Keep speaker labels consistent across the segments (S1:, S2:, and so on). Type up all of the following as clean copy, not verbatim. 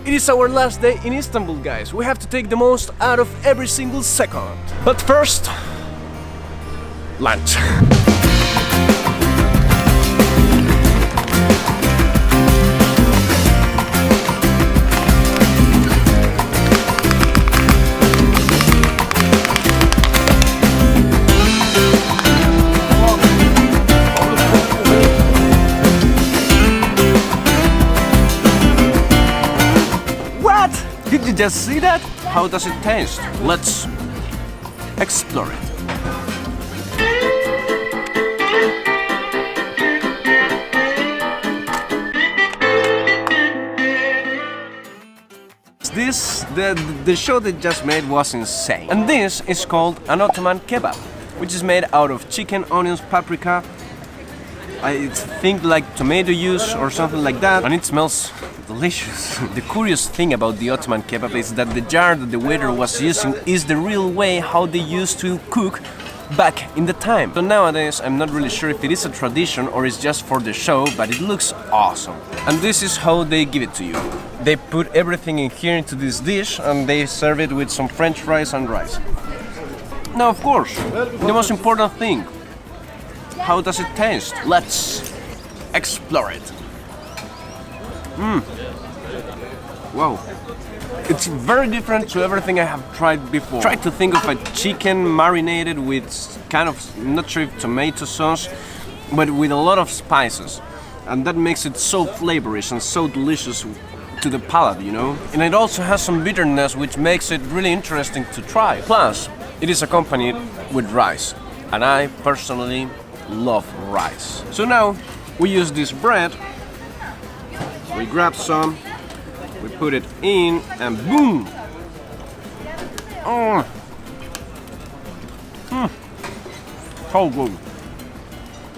S1: It is our last day in Istanbul, guys. We have to take the most out of every single second. But first, lunch. Did you just see that? How does it taste? Let's explore it. The show they just made was insane. And this is called an Ottoman kebab, which is made out of chicken, onions, paprika, I think like tomato juice or something like that, and it smells delicious. The curious thing about the Ottoman kebab is that the jar that the waiter was using is the real way how they used to cook back in the time. So nowadays I'm not really sure if it is a tradition or it's just for the show, but it looks awesome. And this is how they give it to you. They put everything in here into this dish and they serve it with some French fries and rice. Now of course, the most important thing, how does it taste? Let's explore it. Wow. It's very different to everything I have tried before. Try to think of a chicken marinated with kind of, not sure if tomato sauce, but with a lot of spices. And that makes it so flavorish and so delicious to the palate, you know? And it also has some bitterness, which makes it really interesting to try. Plus, it is accompanied with rice. And I personally love rice. So now we use this bread, we grab some, we put it in, and boom! So good.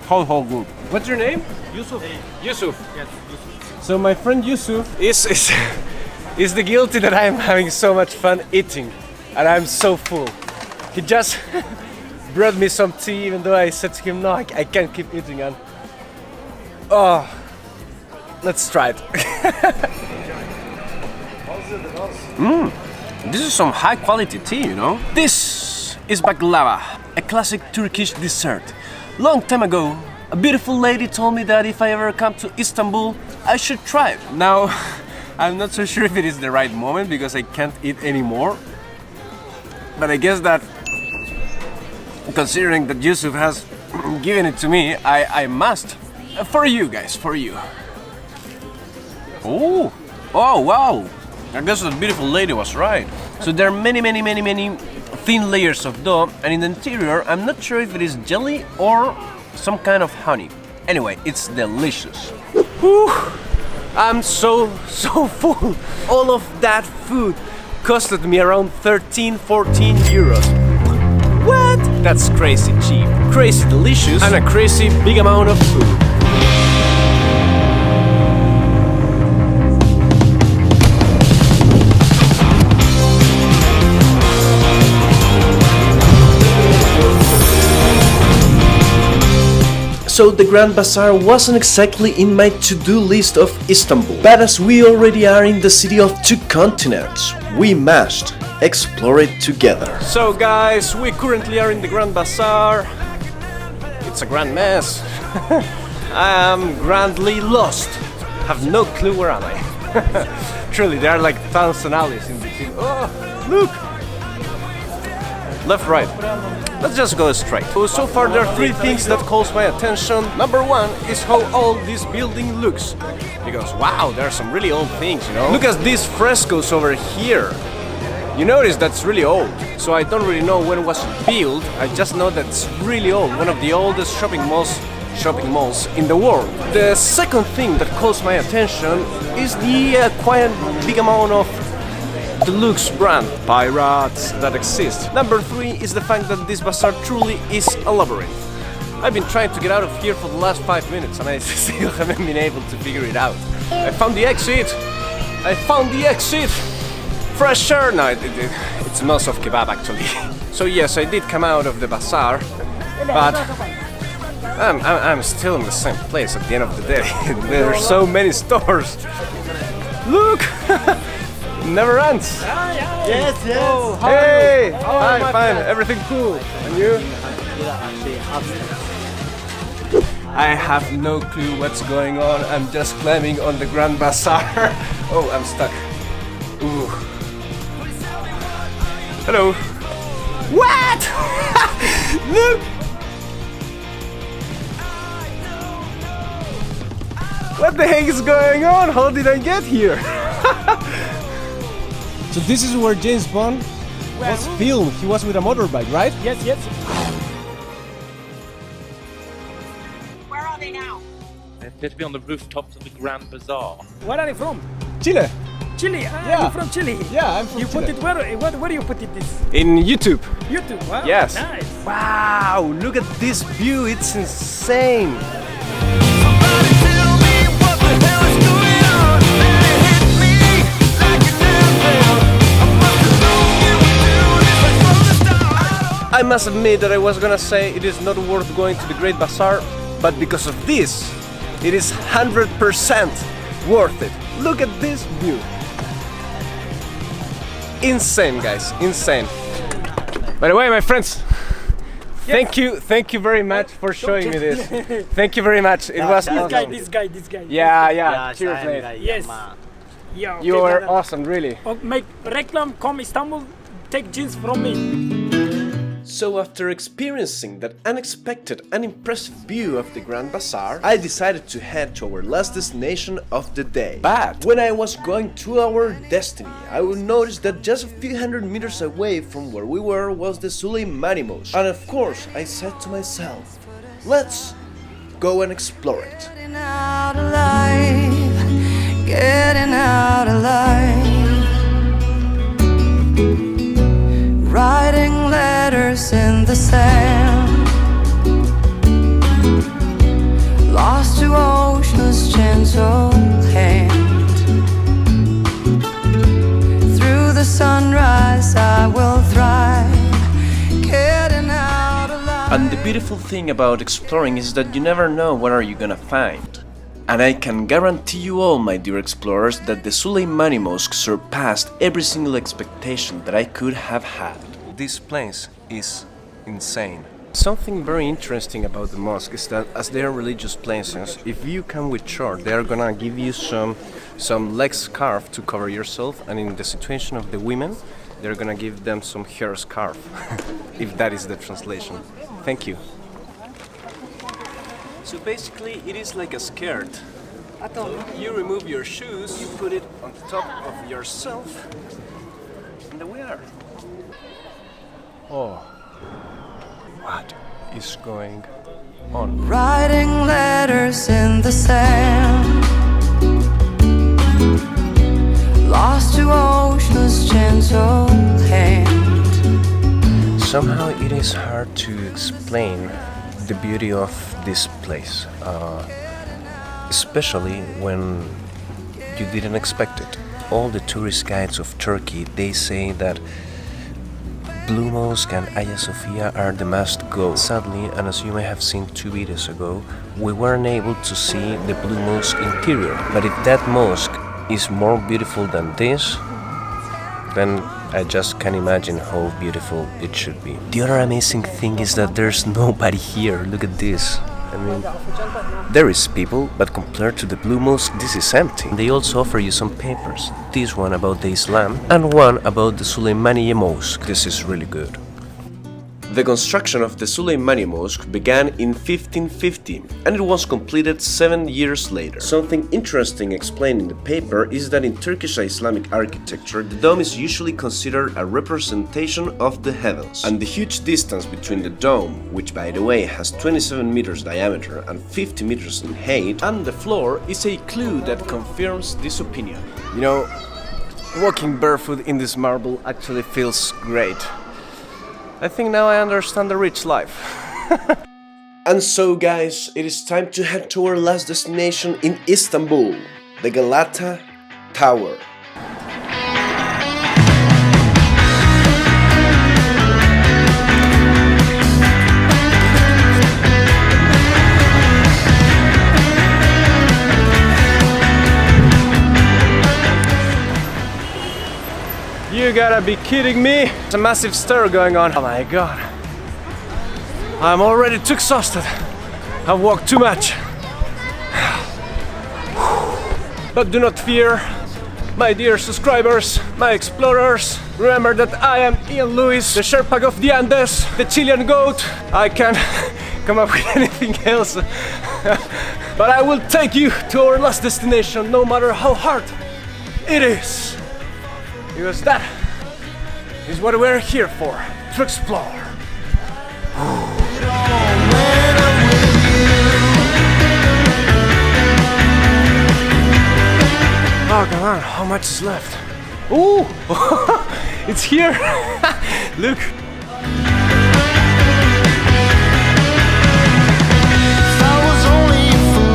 S1: So good. What's your name?
S2: Yusuf.
S1: Yusuf.
S2: Yes, Yusuf.
S1: So my friend Yusuf is the guilty that I am having so much fun eating, and I'm so full. He just brought me some tea, even though I said to him, no, I can't keep eating. And oh, let's try it. This is some high quality tea, you know? This is baklava, a classic Turkish dessert. Long time ago, a beautiful lady told me that if I ever come to Istanbul, I should try it. Now, I'm not so sure if it is the right moment because I can't eat anymore. But I guess that, considering that Yusuf has given it to me, I must. For you guys, for you. Oh, wow. I guess that beautiful lady was right. So there are many thin layers of dough, and in the interior, I'm not sure if it is jelly or some kind of honey. Anyway, it's delicious. Whew. I'm so full. All of that food costed me around 13-14 euros. What? That's crazy cheap, crazy delicious, and a crazy big amount of food. So the Grand Bazaar wasn't exactly in my to-do list of Istanbul, but as we already are in the city of two continents, we must explore it together. So guys, we currently are in the Grand Bazaar. It's a grand mess. I am grandly lost. Have no clue where am I. Truly, there are like 1,000 alleys in between. Oh, look! Left, right. Let's just go straight. So far there are three things that calls my attention. Number one is how old this building looks. Because wow, there are some really old things, you know? Look at these frescoes over here. You notice that's really old. So I don't really know when it was built. I just know that it's really old. One of the oldest shopping malls in the world. The second thing that calls my attention is the quite big amount of deluxe brand pirates that exist. Number three is the fact that this bazaar truly is a labyrinth. I've been trying to get out of here for the last 5 minutes and I still haven't been able to figure it out. I found the exit! I found the exit! Fresh air! No, it smells of kebab actually. So yes, I did come out of the bazaar, but I'm still in the same place at the end of the day. There are so many stores. Look! never ends.
S2: Yes, yes.
S1: Oh, hey, hi, fine, everything cool. And you? I have no clue what's going on. I'm just climbing on the Grand Bazaar. Oh, I'm stuck. Ooh. Hello. What? Look. What the heck is going on? How did I get here? So this is where James Bond was filmed. He was with a motorbike, right?
S2: Yes, yes.
S3: Where are they now?
S4: They appear to be on the rooftops of the Grand Bazaar.
S2: Where are you from?
S1: Chile.
S2: Chile.
S1: Yeah.
S2: You're from Chile.
S1: Yeah, I'm from
S2: You
S1: Chile.
S2: put it where do you put it this?
S1: In YouTube.
S2: YouTube. Wow.
S1: Yes.
S2: Nice.
S1: Wow, look at this view. It's insane. I must admit that I was gonna say it is not worth going to the Great Bazaar, but because of this, it is 100% worth it. Look at this view. Insane, guys, insane. By the way, my friends, thank you very much for showing me this. Thank you very much. It was awesome.
S2: This guy.
S1: Yeah. Cheers, mate.
S2: Yes. Yeah.
S1: You are awesome, really.
S2: Make reclam, come Istanbul, take jeans from me.
S1: So after experiencing that unexpected and impressive view of the Grand Bazaar, I decided to head to our last destination of the day. But when I was going to our destiny, I would notice that just a few hundred meters away from where we were was the Suleymaniye Mosque. And of course, I said to myself, let's go and explore it.
S5: Getting out alive. Writing letters in the sand, lost to ocean's gentle hand. Through the sunrise I will thrive, getting out alive.
S1: And the beautiful thing about exploring is that you never know what are you gonna find. And I can guarantee you all, my dear explorers, that the Suleymaniye Mosque surpassed every single expectation that I could have had. This place is insane. Something very interesting about the mosque is that as they are religious places, if you come with short, they are gonna give you some leg scarf to cover yourself, and in the situation of the women, they're gonna give them some hair scarf, if that is the translation. Thank you. So basically it is like a skirt. You remove your shoes, you put it on top of yourself, and there we are. Oh, what is going on?
S5: Writing letters in the sand, lost to ocean's gentle hand.
S1: Somehow it is hard to explain the beauty of this place, especially when you didn't expect it. All the tourist guides of Turkey, they say that Blue Mosque and Hagia Sophia are the must-go. Sadly, and as you may have seen 2 videos ago, we weren't able to see the Blue Mosque interior. But if that mosque is more beautiful than this, then I just can't imagine how beautiful it should be. The other amazing thing is that there's nobody here. Look at this. I mean, there is people, but compared to the Blue Mosque, this is empty. They also offer you some papers. This one about the Islam and one about the Suleymaniye Mosque. This is really good. The construction of the Suleymaniye Mosque began in 1550 and it was completed 7 years later. Something interesting explained in the paper is that in Turkish Islamic architecture, the dome is usually considered a representation of the heavens. And the huge distance between the dome, which by the way has 27 meters diameter and 50 meters in height, and the floor is a clue that confirms this opinion. You know, walking barefoot in this marble actually feels great. I think now I understand the rich life. And so guys, it is time to head to our last destination in Istanbul, the Galata Tower. You gotta be kidding me. There's a massive stir going on. Oh my god. I'm already too exhausted. I've walked too much. But do not fear, my dear subscribers, my explorers. Remember that I am Ian Lewis, the Sherpa of the Andes, the Chilean goat. I can't come up with anything else. But I will take you to our last destination, no matter how hard it is. Because that is what we're here for, to explore. Oh, come on, how much is left? Ooh, it's here. Look.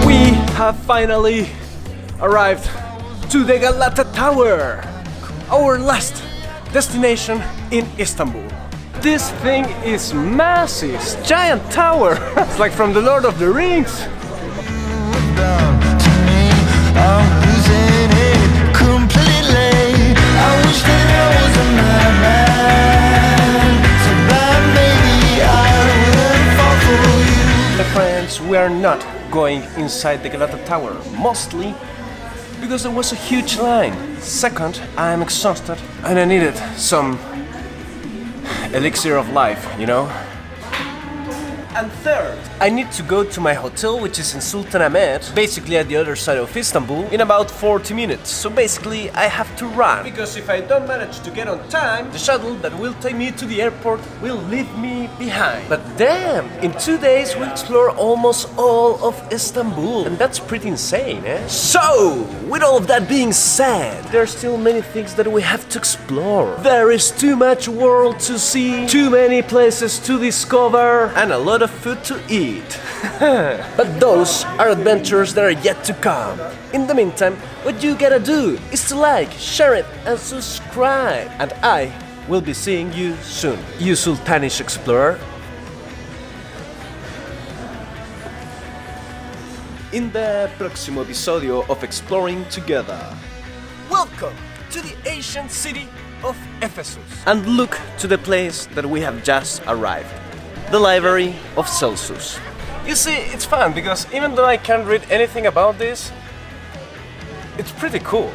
S1: We have finally arrived to the Galata Tower, our last destination in Istanbul. This thing is massive, it's a giant tower. It's like from the Lord of the Rings. Friends, we are not going inside the Galata Tower, mostly because there was a huge line. Second, I am exhausted and I needed some elixir of life, you know? And third, I need to go to my hotel, which is in Sultanahmet, basically at the other side of Istanbul, in about 40 minutes. So basically, I have to run. Because if I don't manage to get on time, the shuttle that will take me to the airport will leave me behind. But damn, in 2 days we'll explore almost all of Istanbul. And that's pretty insane, eh? So, with all of that being said, there are still many things that we have to explore. There is too much world to see, too many places to discover, and a lot of food to eat. But those are adventures that are yet to come. In the meantime, what you gotta do is to like, share it, and subscribe. And I will be seeing you soon, you Sultanish explorer. In the próximo episodio of Exploring Together. Welcome to the ancient city of Ephesus. And look to the place that we have just arrived. The Library of Celsus. You see, it's fun because even though I can't read anything about this, it's pretty cool.